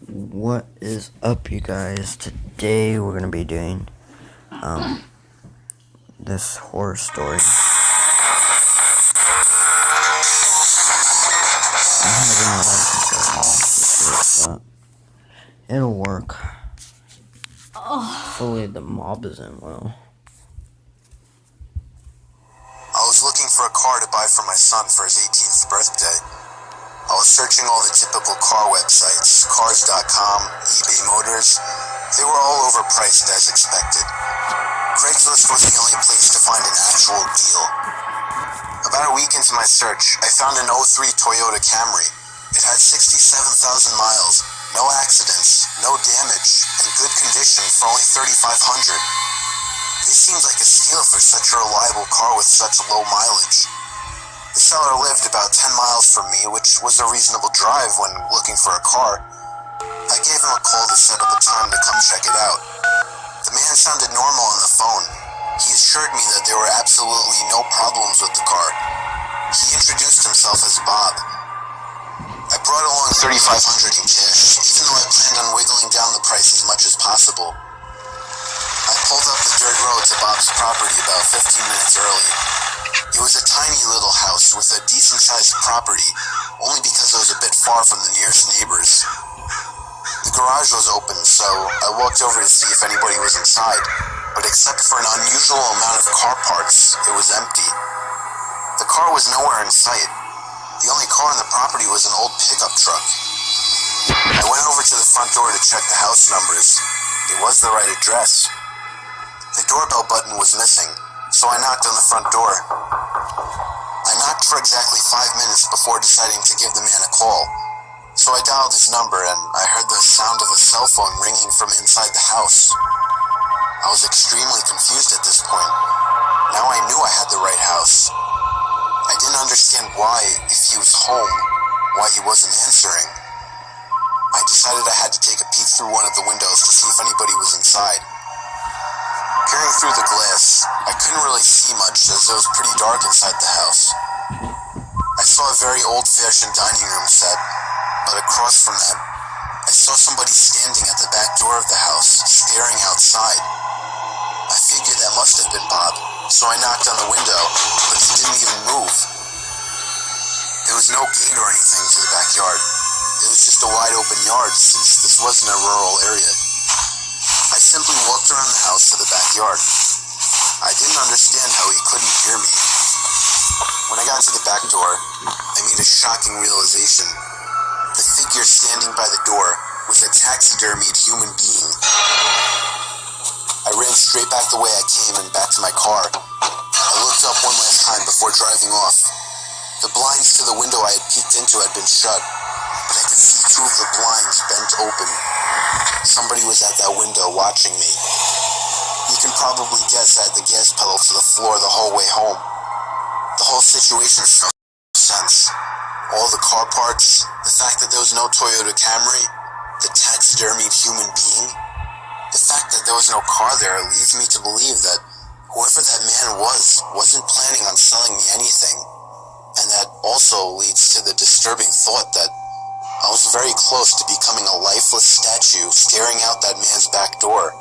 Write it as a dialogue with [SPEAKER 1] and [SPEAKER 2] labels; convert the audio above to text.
[SPEAKER 1] What is up, you guys? Today we're gonna be doing this horror story. I'm having a lot of control, but it'll work. Hopefully the Mobizen will.
[SPEAKER 2] I was looking for a car to buy for my son for his 18th birthday. I was searching all the typical car websites, cars.com, eBay Motors. They were all overpriced as expected. Craigslist was the only place to find an actual deal. About a week into my search, I found an 03 Toyota Camry. It had 67,000 miles, no accidents, no damage, and good condition for only $3,500. This seemed like a steal for such a reliable car with such low mileage. The seller lived about 10 miles from me, which was a reasonable drive when looking for a car. I gave him a call to set up a time to come check it out. The man sounded normal on the phone. He assured me that there were absolutely no problems with the car. He introduced himself as Bob. I brought along $3,500 in cash, even though I planned on wiggling down the price as much as possible. I pulled up the dirt road to Bob's property about 15 minutes early. It was a tiny little house with a decent-sized property, only because it was a bit far from the nearest neighbors. The garage was open, so I walked over to see if anybody was inside, but except for an unusual amount of car parts, it was empty. The car was nowhere in sight. The only car on the property was an old pickup truck. I went over to the front door to check the house numbers. It was the right address. The doorbell button was missing, so I knocked on the front door. I knocked for exactly 5 minutes before deciding to give the man a call. So I dialed his number and I heard the sound of a cell phone ringing from inside the house. I was extremely confused at this point. Now I knew I had the right house. I didn't understand why, if he was home, why he wasn't answering. I decided I had to take a peek through one of the windows to see if anybody was inside. Peering through the glass, I couldn't really see much as it was pretty dark inside the house. I saw a very old-fashioned dining room set, but across from that, I saw somebody standing at the back door of the house, staring outside. I figured that must have been Bob, so I knocked on the window, but he didn't even move. There was no gate or anything to the backyard. It was just a wide-open yard since this wasn't a rural area. I simply walked around the house to the backyard. I didn't understand how he couldn't hear me. When I got to the back door, I made a shocking realization. The figure standing by the door was a taxidermied human being. I ran straight back the way I came and back to my car. I looked up one last time before driving off. The blinds to the window I had peeked into had been shut, but I could see two of the blinds bent open. Somebody was at that window watching me. You can probably guess I had the gas pedal to the floor the whole way home. The whole situation made no sense. All the car parts, the fact that there was no Toyota Camry, the taxidermied human being, the fact that there was no car there leads me to believe that whoever that man wasn't planning on selling me anything. And that also leads to the disturbing thought that I was very close to becoming a lifeless statue staring out that man's back door.